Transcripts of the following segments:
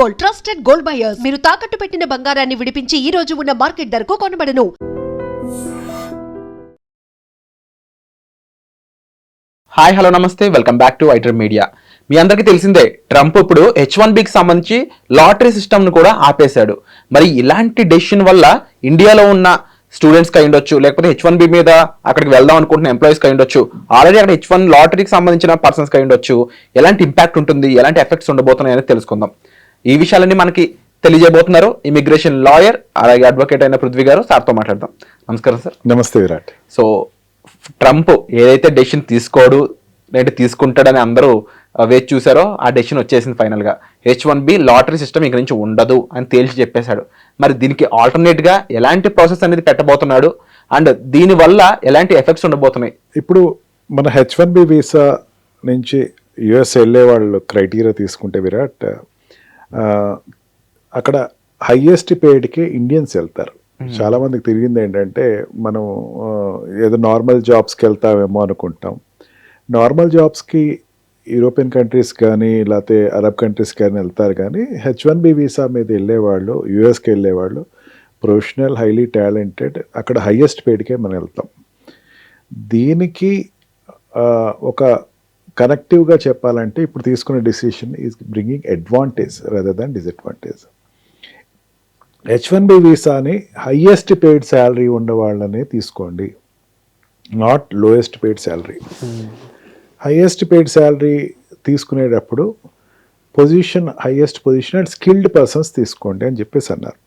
Gold, trusted gold buyers. మీరు తాకట్టు పెట్టిన బంగారాన్ని విడిపించి ఈ రోజు ఉన్న మార్కెట్ ధరకు కొనబడను. హాయ్ హలో నమస్తే, వెల్కమ్ బ్యాక్ టు ఐటర్ మీడియా. మీ అందరికీ తెలిసిందే, ట్రంప్ ఇప్పుడు H1Bకి సంబంధించి లాటరీ సిస్టమ్ను కూడా ఆపేశాడు. మరి ఇలాంటి డెసిషన్ వల్ల ఇండియాలో ఉన్న స్టూడెంట్స్కి అయ్యుండొచ్చు, లేకపోతే H1B మీద అక్కడికి వెళ్దాం అనుకుంటున్న ఎంప్లాయీస్కి అయ్యుండొచ్చు, ఆల్రెడీ అక్కడ H1 లాటరీకి సంబంధించిన పర్సన్స్కి అయ్యుండొచ్చు. ఎలాంటి ఇంపాక్ట్ ఉంటుంది, ఎలాంటి ఎఫెక్ట్స్ ఉండబోతున్నాయి అనేది తెలుసుకుందాం. ఈ విషయాలన్నీ మనకి తెలియజేయబోతున్నారు ఇమిగ్రేషన్ లాయర్ అలాగే అడ్వకేట్ అయిన పృథ్వీ గారు. సార్తో మాట్లాడదాం. నమస్కారం సార్. నమస్తే విరాట్. సో ట్రంప్ ఏదైతే డెసిషన్ తీసుకోడు లేదంటే తీసుకుంటాడని అందరూ వేచి చూసారో ఆ డెసిషన్ వచ్చేసింది ఫైనల్గా. H1B లాటరీ సిస్టమ్ ఇంక నుంచి ఉండదు అని తేల్చి చెప్పేశాడు. మరి దీనికి ఆల్టర్నేట్గా ఎలాంటి ప్రాసెస్ అనేది పెట్టబోతున్నాడు అండ్ దీనివల్ల ఎలాంటి ఎఫెక్ట్స్ ఉండబోతున్నాయి? ఇప్పుడు మన H1B వీసా నుంచి యుఎస్ వెళ్ళే వాళ్ళు క్రైటీరియా తీసుకుంటే విరాట్, అక్కడ హైయెస్ట్ పేడ్కి ఇండియన్స్ వెళ్తారు. చాలా మందికి తిరిగింది ఏంటంటే, మనం ఏదో నార్మల్ జాబ్స్కి వెళ్తామేమో అనుకుంటాం. నార్మల్ జాబ్స్కి యూరోపియన్ కంట్రీస్ కానీ లేకపోతే అరబ్ కంట్రీస్ కానీ వెళ్తారు, కానీ H1B వీసా మీద వెళ్ళేవాళ్ళు, యూఎస్కి వెళ్ళేవాళ్ళు ప్రొఫెషనల్, హైలీ టాలెంటెడ్, అక్కడ హైయెస్ట్ పేడ్కే మనం వెళ్తాం. దీనికి ఒక కనెక్టివ్గా చెప్పాలంటే ఇప్పుడు తీసుకునే decision is bringing advantage rather than disadvantage. H1B వీసాని హయ్యెస్ట్ పెయిడ్ శాలరీ ఉన్న వాళ్ళనే తీసుకోండి, not lowest paid salary. Highest paid salary తీసుకునేటప్పుడు position, highest position and skilled persons తీసుకోండి అని చెప్పేసి అన్నారు.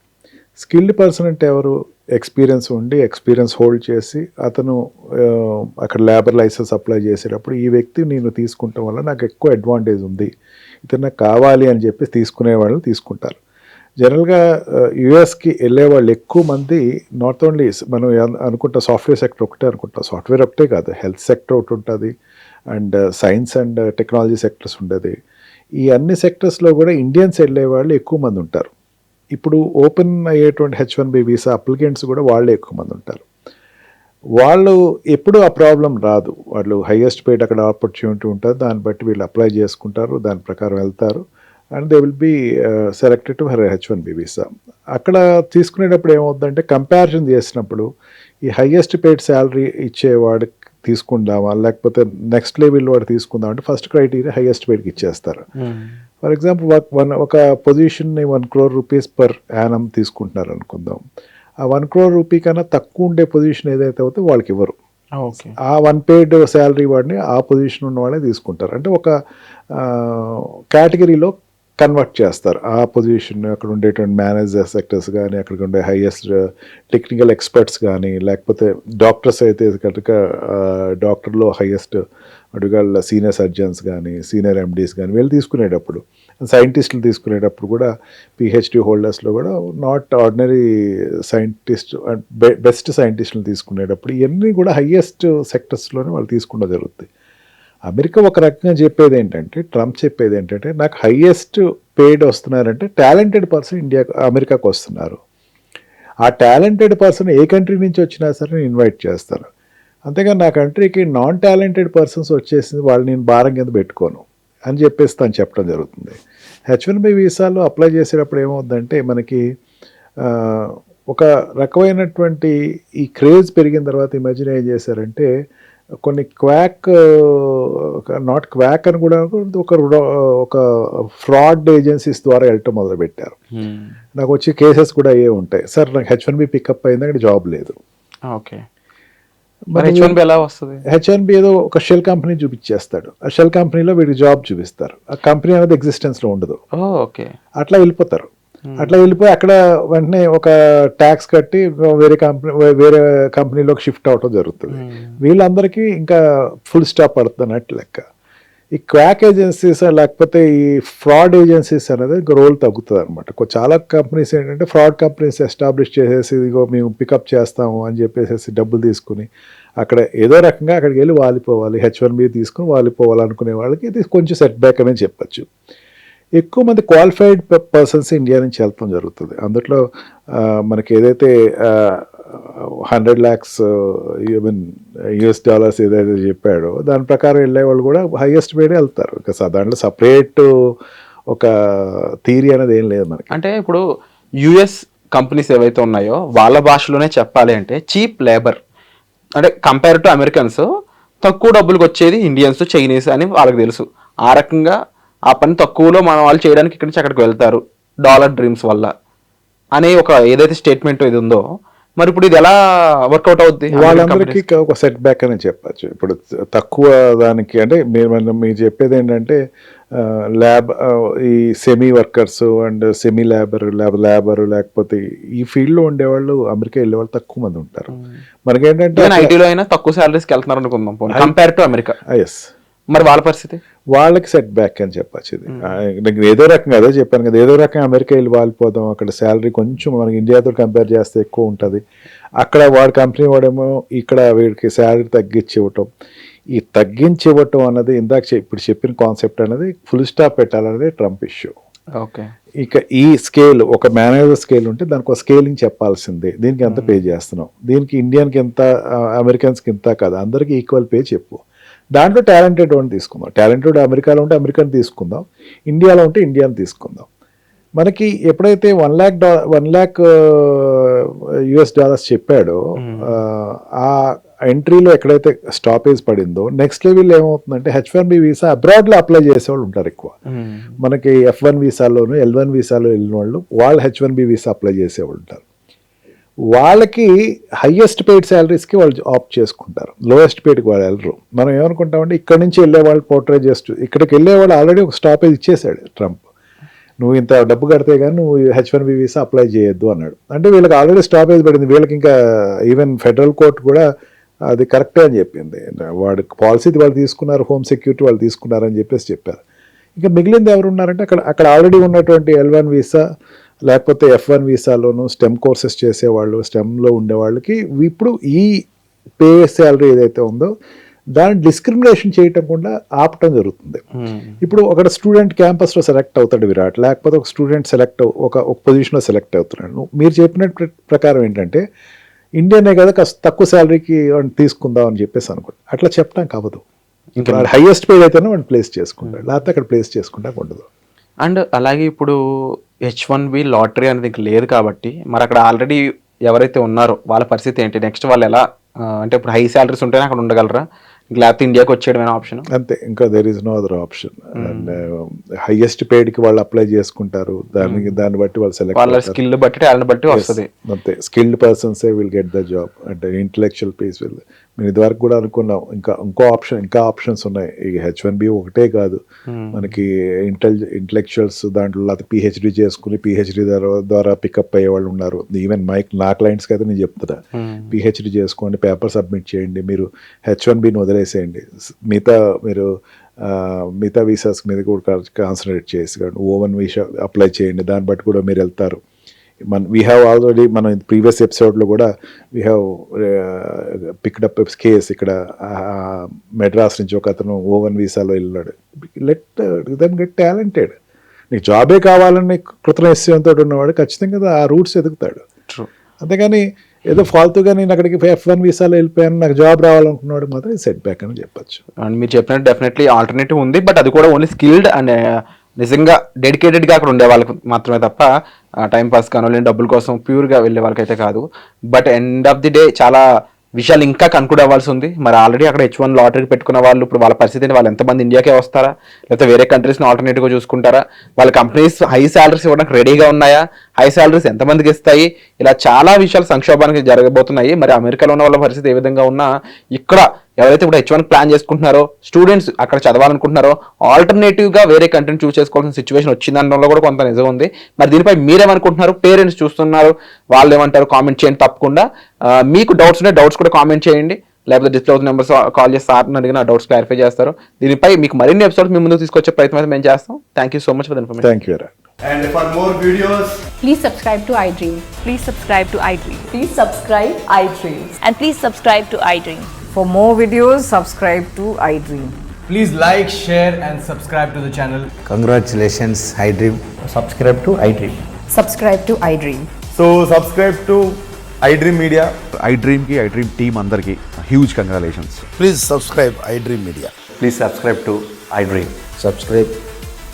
స్కిల్డ్ పర్సన్ అంటే ఎవరు? ఎక్స్పీరియన్స్ ఉండి, ఎక్స్పీరియన్స్ హోల్డ్ చేసి, అతను అక్కడ లేబర్ లైసెన్స్ అప్లై చేసేటప్పుడు ఈ వ్యక్తి నేను తీసుకుంటాం వల్ల నాకు ఎక్కువ అడ్వాంటేజ్ ఉంది, ఇతను నాకు కావాలి అని చెప్పి తీసుకునే వాళ్ళు తీసుకుంటారు. జనరల్గా యుఎస్కి వెళ్ళే వాళ్ళు ఎక్కువ మంది నాట్ ఓన్లీ మనం అనుకుంటా సాఫ్ట్వేర్ సెక్టర్ ఒకటే అనుకుంటాం. సాఫ్ట్వేర్ ఒకటే కాదు, హెల్త్ సెక్టర్ ఒకటి ఉంటుంది and science and technology sectors ఉండేది. ఈ అన్ని సెక్టర్స్లో కూడా ఇండియన్స్ వెళ్ళే వాళ్ళు ఎక్కువ మంది ఉంటారు. ఇప్పుడు ఓపెన్ అయ్యేటువంటి H1B వీసా అప్లికెంట్స్ కూడా వాళ్ళే ఎక్కువ మంది ఉంటారు. వాళ్ళు ఎప్పుడు ఆ ప్రాబ్లం రాదు. వాళ్ళు హైయెస్ట్ పెయిడ్ అక్కడ ఆపర్చునిటీ ఉంటుంది, దాన్ని బట్టి వీళ్ళు అప్లై చేసుకుంటారు, దాని ప్రకారం వెళ్తారు and they will be selected to H1B visa. అక్కడ తీసుకునేటప్పుడు ఏమవుతుందంటే, కంపారిజన్ చేసినప్పుడు ఈ హైయెస్ట్ పెయిడ్ శాలరీ ఇచ్చేవాడికి తీసుకుందామా లేకపోతే నెక్స్ట్ లెవెల్ వాడు తీసుకుందాం అంటే ఫస్ట్ క్రైటీరియా హైయెస్ట్ పెయిడ్కి ఇచ్చేస్తారు. ఫర్ ఎగ్జాంపుల్ ఒక పొజిషన్ని 1 crore rupees పర్ యానం తీసుకుంటున్నారు అనుకుందాం. ఆ 1 crore rupee కన్నా తక్కువ ఉండే పొజిషన్ ఏదైతే అవుతుందో వాళ్ళకి ఇవ్వరు. ఆ 1 paid శాలరీ వాడిని ఆ పొజిషన్ ఉన్న వాళ్ళే తీసుకుంటారు. అంటే ఒక కేటగిరీలో కన్వర్ట్ చేస్తారు ఆ పొజిషన్. అక్కడ ఉండేటువంటి మేనేజర్ సెక్టర్స్ కానీ, అక్కడ ఉండే హైయెస్ట్ టెక్నికల్ ఎక్స్పర్ట్స్ కానీ, లేకపోతే డాక్టర్స్ అయితే కనుక డాక్టర్లో హైయెస్ట్ అడుగుల సీనియర్ సర్జన్స్ కానీ, సీనియర్ ఎండీస్ కానీ వీళ్ళు తీసుకునేటప్పుడు, సైంటిస్టులు తీసుకునేటప్పుడు కూడా PhD హోల్డర్స్లో కూడా not ordinary scientist and best సైంటిస్టులు తీసుకునేటప్పుడు ఇవన్నీ కూడా హైయెస్ట్ సెక్టర్స్లోనే వాళ్ళు తీసుకుంటూ జరుగుతుంది. అమెరికా ఒక రకంగా చెప్పేది ఏంటంటే, ట్రంప్ చెప్పేది ఏంటంటే, నాకు హైయెస్ట్ పేడ్ వస్తున్నారంటే టాలెంటెడ్ పర్సన్ అమెరికాకు వస్తున్నారు, ఆ టాలెంటెడ్ పర్సన్ ఏ కంట్రీ నుంచి వచ్చినా సరే నేను ఇన్వైట్ చేస్తాను, అంతేగాని నా కంట్రీకి నాన్ టాలెంటెడ్ పర్సన్స్ వచ్చేసింది వాళ్ళు నేను భారం కింద పెట్టుకోను అని చెప్పేసి తను చెప్పడం జరుగుతుంది. H1B వీసాలో అప్లై చేసేటప్పుడు ఏమవుతుందంటే, మనకి ఒక రకమైనటువంటి ఈ క్రేజ్ పెరిగిన తర్వాత ఈ మధ్యన ఏం చేశారంటే, కొన్ని నాట్ క్వాక్ అని కూడా ఒక ఫ్రాడ్ ఏజెన్సీస్ ద్వారా వెళ్ళటం మొదలుపెట్టారు. నాకు వచ్చి కేసెస్ కూడా అయ్యే ఉంటాయి. సార్ నాకు H1B పికప్ అయింది, అక్కడ జాబ్ లేదు. H1B ఏదో ఒక షెల్ కంపెనీ చూపించేస్తాడు, ఆ షెల్ కంపెనీలో వీడికి జాబ్ చూపిస్తారు, ఆ కంపెనీ అనేది ఎగ్జిస్టెన్స్లో ఉండదు. అట్లా వెళ్ళిపోతారు. అట్లా వెళ్ళిపోయి అక్కడ వెంటనే ఒక ట్యాక్స్ కట్టి వేరే కంపెనీలోకి షిఫ్ట్ అవటం జరుగుతుంది. వీళ్ళందరికీ ఇంకా ఫుల్ స్టాప్ పడుతున్నట్టు లెక్క. ఈ క్వాక్ ఏజెన్సీస్ లేకపోతే ఈ ఫ్రాడ్ ఏజెన్సీస్ అనేది రోల్ తగ్గుతుంది అనమాట. చాలా కంపెనీస్ ఏంటంటే ఫ్రాడ్ కంపెనీస్ ఎస్టాబ్లిష్ చేసేసి ఇదిగో మేము పికప్ చేస్తాము అని చెప్పేసి డబ్బులు తీసుకుని అక్కడ ఏదో రకంగా అక్కడికి వెళ్ళి వాలిపోవాలి, H1B తీసుకుని వాలిపోవాలి అనుకునే వాళ్ళకి ఇది కొంచెం సెట్ బ్యాక్ అని చెప్పచ్చు. ఎక్కువ మంది క్వాలిఫైడ్ పర్సన్స్ ఇండియా నుంచి వెళ్తాం జరుగుతుంది. అందులో మనకి ఏదైతే $100 lakhs US ఏదైతే చెప్పాడో దాని ప్రకారం వెళ్ళే వాళ్ళు కూడా హైయెస్ట్ పేడే వెళ్తారు. దాంట్లో సపరేట్ ఒక థియరీ అనేది ఏం లేదు మనకి. అంటే ఇప్పుడు యుఎస్ కంపెనీస్ ఏవైతే ఉన్నాయో వాళ్ళ భాషలోనే చెప్పాలి అంటే చీప్ లేబర్, అంటే కంపేర్ టు అమెరికన్స్ తక్కువ డబ్బులకు వచ్చేది ఇండియన్స్, చైనీస్ అని వాళ్ళకి తెలుసు. ఆ రకంగా ఆ పని తక్కువలో మన వాళ్ళు చేయడానికి ఇక్కడి నుంచి అక్కడికి వెళ్తారు డాలర్ డ్రీమ్స్ వల్ల అనే ఒక ఏదైతే స్టేట్మెంట్ ఇది ఉందో, మరి ఇప్పుడు ఇది ఎలా వర్కౌట్ అవుద్ది? వాళ్ళందరికీ ఒక సెట్ బ్యాక్ అని చెప్పచ్చు. ఇప్పుడు తక్కువ దానికి అంటే మీరు చెప్పేది ఏంటంటే ల్యాబ్ ఈ semi workers and semi labour లేకపోతే ఈ ఫీల్డ్లో ఉండేవాళ్ళు అమెరికా వెళ్ళేవాళ్ళు తక్కువ మంది ఉంటారు. మనకేంటంటే ఐటీలో అయినా తక్కువ శాలరీస్కి వెళ్తున్నారు అనుకుందాం కంపేర్ టు అమెరికా. ఎస్, మరి వాళ్ళ పరిస్థితి? వాళ్ళకి సెట్ బ్యాక్ అని చెప్పచ్చు. ఇది నేను ఏదో రకంగా అదే చెప్పాను కదా, ఏదో రకంగా అమెరికా వెళ్ళి వాలిపోదాం, అక్కడ శాలరీ కొంచెం మనకి ఇండియాతో కంపేర్ చేస్తే ఎక్కువ ఉంటుంది. అక్కడ వాడి కంపెనీ వాడేమో ఇక్కడ వీడికి శాలరీ తగ్గించి ఇవ్వటం, ఈ తగ్గించి ఇవ్వటం అన్నది ఇందాక ఇప్పుడు చెప్పిన కాన్సెప్ట్ అనేది ఫుల్ స్టాప్ పెట్టాలనేది ట్రంప్ ఇష్యూ. ఓకే, ఇక ఈ స్కేల్ ఒక మేనేజర్ స్కేల్ ఉంటే దానికి ఒక స్కేలింగ్ చెప్పాల్సిందే. దీనికి ఎంత పే చేస్తున్నాం, దీనికి ఇండియన్కి ఎంత, అమెరికన్స్కి ఇంత కాదు, అందరికీ ఈక్వల్ పే చెప్పు. దాంట్లో టాలెంటెడ్ వాడిని తీసుకుందాం, టాలెంటెడ్ అమెరికాలో ఉంటే అమెరికన్ తీసుకుందాం, ఇండియాలో ఉంటే ఇండియాని తీసుకుందాం. మనకి ఎప్పుడైతే $1 lakh US చెప్పాడో ఆ ఎంట్రీలో ఎక్కడైతే స్టాపేజ్ పడిందో నెక్స్ట్ లెవెల్ ఏమవుతుందంటే H1B వీసా అబ్రాడ్లో అప్లై చేసేవాళ్ళు ఉంటారు ఎక్కువ. మనకి F1 వీసాలోను L1 వీసాలో వెళ్ళిన వాళ్ళు H1B వీసా అప్లై చేసేవాళ్ళు ఉంటారు. వాళ్ళకి హయ్యెస్ట్ పెయిడ్ శాలరీస్కి వాళ్ళు ఆప్ట్ చేసుకుంటారు, లోయెస్ట్ పెయిడ్కి వాళ్ళు వెళ్ళరు. మనం ఏమనుకుంటామంటే ఇక్కడ నుంచి వెళ్ళేవాళ్ళు పోర్ట్రే చేస్తూ, ఇక్కడికి వెళ్ళేవాళ్ళు ఆల్రెడీ ఒక స్టాపేజ్ ఇచ్చేసాడు ట్రంప్, నువ్వు ఇంత డబ్బు కడితే కానీ నువ్వు H1B వీసా అప్లై చేయొద్దు అన్నాడు. అంటే వీళ్ళకి ఆల్రెడీ స్టాపేజ్ పడింది, వీళ్ళకి ఇంకా ఈవెన్ ఫెడరల్ కోర్ట్ కూడా అది కరెక్టే అని చెప్పింది. వాడు పాలసీ వాళ్ళు తీసుకున్నారు, హోమ్ సెక్యూరిటీ వాళ్ళు తీసుకున్నారని చెప్పారు. ఇంకా మిగిలింది ఎవరు ఉన్నారంటే అక్కడ ఆల్రెడీ ఉన్నటువంటి L1 వీసా లేకపోతే F1 వీసాలోను స్టెమ్ కోర్సెస్ చేసేవాళ్ళు, స్టెమ్లో ఉండేవాళ్ళకి ఇప్పుడు ఈ పే శాలరీ ఏదైతే ఉందో దాన్ని డిస్క్రిమినేషన్ చేయటం కూడా ఆపటం జరుగుతుంది. ఇప్పుడు ఒక స్టూడెంట్ క్యాంపస్లో సెలెక్ట్ అవుతాడు విరాట్, లేకపోతే ఒక స్టూడెంట్ ఒక పొజిషన్లో సెలెక్ట్ అవుతున్నాడు. మీరు చెప్పిన ప్రకారం ఏంటంటే ఇండియనే కదా తక్కువ శాలరీకి తీసుకుందాం అని చెప్పేసి అనుకోండి, అట్లా చెప్పడానికి అవ్వదు. ఇంకా హైయెస్ట్ పేడ్ అయితేనే వాడిని ప్లేస్ చేసుకుంటాడు, లేకపోతే అక్కడ ప్లేస్ చేసుకుంటా ఉండదు. అండ్ అలాగే ఇప్పుడు H1B లాటరీ అనేది ఇంక లేదు కాబట్టి మరి అక్కడ ఆల్రెడీ ఎవరైతే ఉన్నారో వాళ్ళ పరిస్థితి ఏంటి? నెక్స్ట్ వాళ్ళు ఎలా, అంటే ఇప్పుడు హై శాలరీస్ ఉంటేనే అక్కడ ఉండగలరా, లేకపోతే ఇండియాకి వచ్చేయడమైన ఆప్షన్? అంతే, ఇంకా there is no other option. And highest పేడ్కి వాళ్ళు అప్లై చేసుకుంటారు, దాన్ని బట్టి వాళ్ళు సెలెక్ట్, వాళ్ళ స్కిల్ బట్టి టాలెంట్ బట్టి వస్తుంది. అంతే, స్కిల్డ్ పర్సన్సే విల్ గెట్ ద జాబ్. అంటే ఇంటలెక్చువల్ పీస్ విల్, మేము ఇదివరకు కూడా అనుకున్నాం ఇంకా ఆప్షన్స్ ఉన్నాయి. ఈ H1B ఒకటే కాదు, మనకి ఇంటలెక్చువల్స్ దాంట్లో లేకపోతే PhD చేసుకుని PhD ద్వారా పికప్ అయ్యే వాళ్ళు ఉన్నారు. ఈవెన్ నా క్లయింట్స్కి అయితే నేను చెప్తున్నా, PhD చేసుకోండి, పేపర్ సబ్మిట్ చేయండి, మీరు H1Bని వదిలేసేయండి, మిగతా వీసాస్ మీద కూడా కాన్సన్ట్రేట్ చేసి O1 వీసా అప్లై చేయండి, దాన్ని బట్టి కూడా మీరు వెళ్తారు. వీ హ్యావ్ ఆల్రెడీ మనం ప్రీవియస్ ఎపిసోడ్లో కూడా we have picked up case. ఇక్కడ మెడ్రాస్ నుంచి ఒక అతను O1 వీసాలో వెళ్ళాడు. Let them get talented. నీకు జాబే కావాలని కృతనిశ్చయంతో ఉన్నవాడు ఖచ్చితంగా ఆ రూట్స్ ఎదుగుతాడు. అంతేగాని ఏదో ఫాల్తుగా నేను అక్కడికి F1 వీసాలో వెళ్ళిపోయాను, నాకు జాబ్ రావాలనుకున్నాడు మాత్రం సెట్ బ్యాక్ అని చెప్పచ్చు. అండ్ మీరు చెప్పినట్టు డెఫినెట్లీ ఆల్టర్నేటివ్ ఉంది, బట్ అది కూడా ఓన్లీ స్కిల్డ్ అండ్ నిజంగా డెడికేటెడ్గా అక్కడ ఉండే వాళ్ళకి మాత్రమే తప్ప టైం పాస్ కానో లేని డబ్బుల కోసం ప్యూర్గా వెళ్ళే వాళ్ళకైతే కాదు. But end of the day చాలా విషయాలు ఇంకా కన్క్లూడ్ అవ్వాల్సి ఉంది. మరి ఆల్రెడీ అక్కడ H1 లాటరీకి పెట్టుకున్న వాళ్ళు ఇప్పుడు వాళ్ళ పరిస్థితి, వాళ్ళు ఎంతమంది ఇండియాకే వస్తారా, లేకపోతే వేరే కంట్రీస్ని ఆల్టర్నేటివ్గా చూసుకుంటారా, వాళ్ళ కంపెనీస్ హై శాలరీస్ ఇవ్వడానికి రెడీగా ఉన్నాయా, హై శాలరీస్ ఎంతమందికి ఇస్తాయి, ఇలా చాలా విషయాలు సంక్షోభానికి జరగబోతున్నాయి. మరి అమెరికాలో ఉన్న వాళ్ళ పరిస్థితి ఏ విధంగా ఉన్నా ఇక్కడ ఎవరైతే ఇప్పుడు H1 ప్లాన్ చేసుకుంటున్నారో, స్టూడెంట్స్ అక్కడ చదవాలనుకుంటున్నారో ఆల్టర్నేటివ్గా వేరే కంట్రీని చూస్ చేసుకోవాల్సిన సిచ్యువేషన్ వచ్చిందనడంలో కూడా కొంత నిజం ఉంది. మరి దీనిపై మీరేమనుకుంటున్నారు? పేరెంట్స్ చూస్తున్నారు, వాళ్ళు ఏమంటారు? కామెంట్ చేయండి తప్పకుండా. మీకు డౌట్స్ ఉంటే డౌట్స్ కూడా కామెంట్ చేయండి, లేకపోతే డిస్ప్లే అవుతున్న నెంబర్స్ కాల్ చేసి సార్ని అడిగిన డౌట్స్ క్లారిఫై చేస్తారు. దీనిపై మీకు మరిన్ని ఎపిసోడ్స్ మీ ముందుకు తీసుకొచ్చే ప్రయత్నం అయితే మేము చేస్తాం. Thank you so much for the information. Thank you. And for more videos, please subscribe to iDream. Please subscribe to iDream. Please subscribe iDream. And please subscribe to iDream. For more videos, subscribe to iDream. please like, share and subscribe to the channel. Congratulations, iDream. Subscribe to iDream. Subscribe to iDream. So subscribe to iDream Media. iDream team andarki huge congratulations. Please subscribe iDream Media. Please subscribe to iDream. Subscribe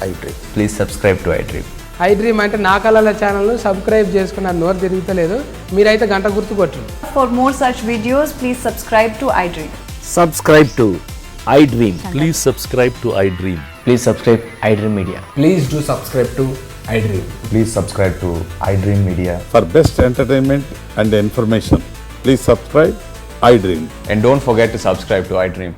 iDream. Please subscribe to iDream. I dream అంటే నా కళల ఛానల్ను subscribe చేసుకున్న నోరు తిరుగుతలేదు, మీరైతే గంట గుర్తు కొట్టండి. For more such videos, please subscribe to iDream. Subscribe to iDream. Please subscribe to iDream. Please subscribe iDream Media. Please do subscribe to iDream. Please subscribe to iDream Media. For best entertainment and information, please subscribe iDream. And don't forget to subscribe to iDream.